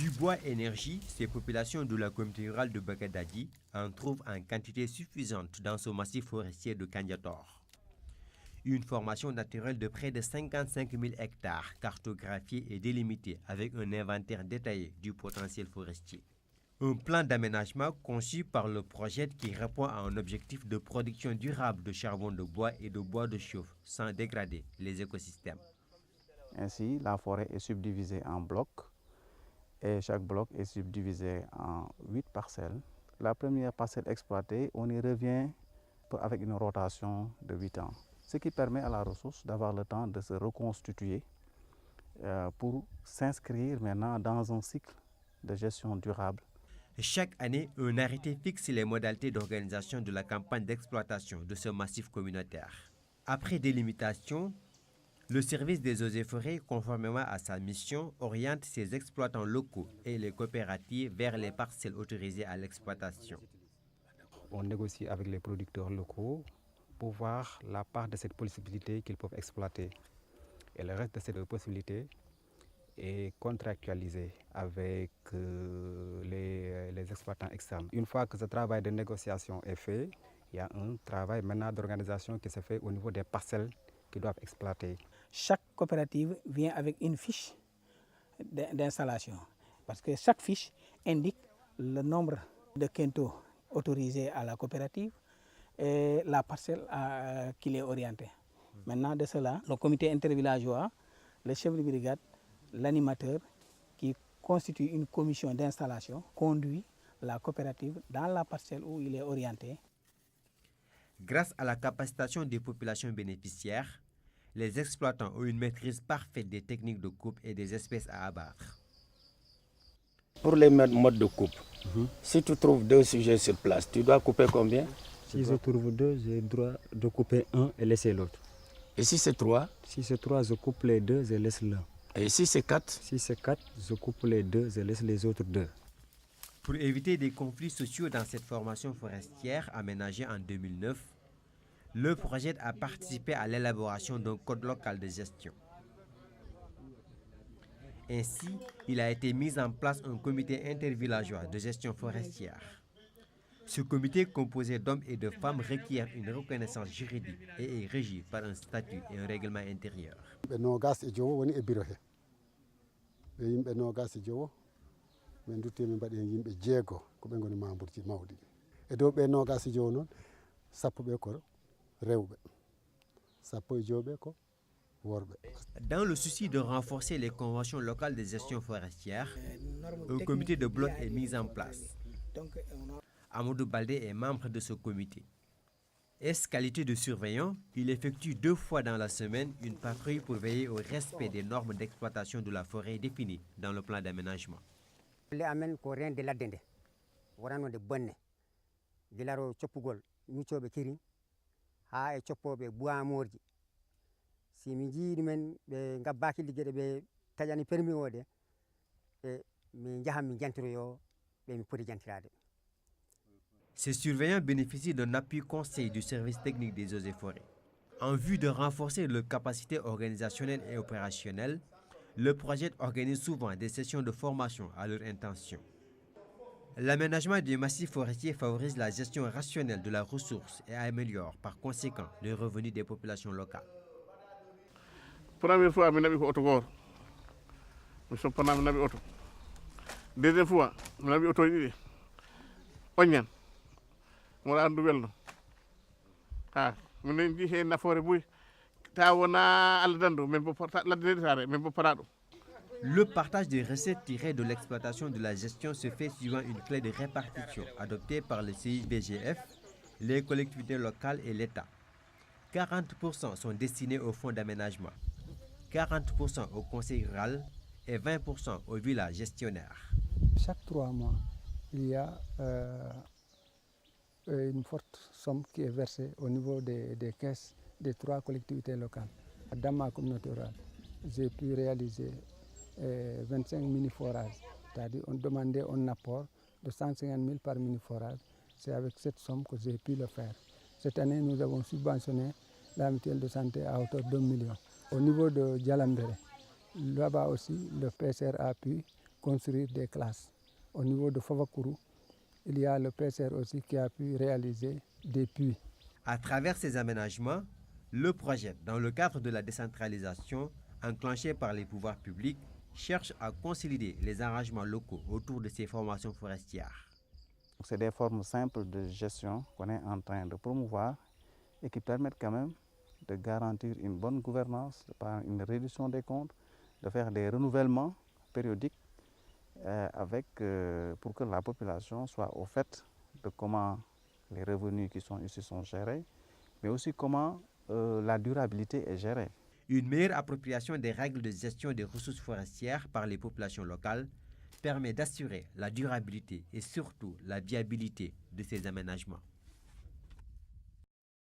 Du bois énergie, ces populations de la communauté rurale de Bagadadi en trouvent en quantité suffisante dans ce massif forestier de Kandiator. Une formation naturelle de près de 55 000 hectares cartographiée et délimitée avec un inventaire détaillé du potentiel forestier. Un plan d'aménagement conçu par le projet qui répond à un objectif de production durable de charbon de bois et de bois de chauffe sans dégrader les écosystèmes. Ainsi, la forêt est subdivisée en blocs et chaque bloc est subdivisé en 8 parcelles. La première parcelle exploitée, on y revient avec une rotation de 8 ans, ce qui permet à la ressource d'avoir le temps de se reconstituer pour s'inscrire maintenant dans un cycle de gestion durable. Chaque année, un arrêté fixe les modalités d'organisation de la campagne d'exploitation de ce massif communautaire. Après délimitation, le service des eaux et forêts, conformément à sa mission, oriente ses exploitants locaux et les coopératives vers les parcelles autorisées à l'exploitation. On négocie avec les producteurs locaux pour voir la part de cette possibilité qu'ils peuvent exploiter. Et le reste de cette possibilité est contractualisé avec les exploitants externes. Une fois que ce travail de négociation est fait, il y a un travail maintenant d'organisation qui se fait au niveau des parcelles qui doivent exploiter. Chaque coopérative vient avec une fiche d'installation parce que chaque fiche indique le nombre de quintaux autorisés à la coopérative et la parcelle qu'il est orienté. Maintenant de cela, le comité intervillageois, le chef de brigade, l'animateur qui constitue une commission d'installation conduit la coopérative dans la parcelle où il est orienté. Grâce à la capacitation des populations bénéficiaires, les exploitants ont une maîtrise parfaite des techniques de coupe et des espèces à abattre. Pour les modes de coupe, si tu trouves 2 sujets sur place, tu dois couper combien? Si je trouve 2, j'ai le droit de couper un et laisser l'autre. Et si c'est 3? Si c'est 3, je coupe les 2 et laisse l'un. Et si c'est 4? Si c'est 4, je coupe les 2 et laisse les autres 2. Pour éviter des conflits sociaux dans cette formation forestière aménagée en 2009, le projet a participé à l'élaboration d'un code local de gestion. Ainsi, il a été mis en place un comité intervillageois de gestion forestière. Ce comité, composé d'hommes et de femmes, requiert une reconnaissance juridique et est régi par un statut et un règlement intérieur. Dans le souci de renforcer les conventions locales de gestion forestière, un comité de bloc est mis en place. Amadou Baldé est membre de ce comité. Qualité de surveillant, il effectue 2 fois dans la semaine une patrouille pour veiller au respect des normes d'exploitation de la forêt définies dans le plan d'aménagement. Ces surveillants bénéficient d'un appui conseil du service technique des eaux et forêts. En vue de renforcer leurs capacités organisationnelles et opérationnelles, le projet organise souvent des sessions de formation à leur intention. L'aménagement du massif forestier favorise la gestion rationnelle de la ressource et améliore par conséquent les revenus des populations locales. Première fois, je suis auto. Je suis pas auto. Deuxième fois, je suis auto. Onion. Je suis nouvelle. Ah, je suis na forêt buy. Le partage des recettes tirées de l'exploitation de la gestion se fait suivant une clé de répartition adoptée par le CIBGF, les collectivités locales et l'État. 40% sont destinés au fonds d'aménagement, 40% au conseil rural et 20% au village gestionnaire. Chaque 3 mois, il y a une forte somme qui est versée au niveau des caisses des 3 collectivités locales. Dans ma communauté rurale, j'ai pu réaliser 25 mini-forages, c'est-à-dire on demandait un apport de 150 000 par mini-forage. C'est avec cette somme que j'ai pu le faire. Cette année, nous avons subventionné la mutuelle de santé à hauteur de 2 millions. Au niveau de Djalambere, là-bas aussi, le PCR a pu construire des classes. Au niveau de Favakourou, il y a le PCR aussi qui a pu réaliser des puits. À travers ces aménagements, le projet, dans le cadre de la décentralisation enclenchée par les pouvoirs publics, cherche à consolider les arrangements locaux autour de ces formations forestières. C'est des formes simples de gestion qu'on est en train de promouvoir et qui permettent quand même de garantir une bonne gouvernance, par une réduction des comptes, de faire des renouvellements périodiques pour que la population soit au fait de comment les revenus qui sont ici sont gérés, mais aussi comment la durabilité est gérée. Une meilleure appropriation des règles de gestion des ressources forestières par les populations locales permet d'assurer la durabilité et surtout la viabilité de ces aménagements.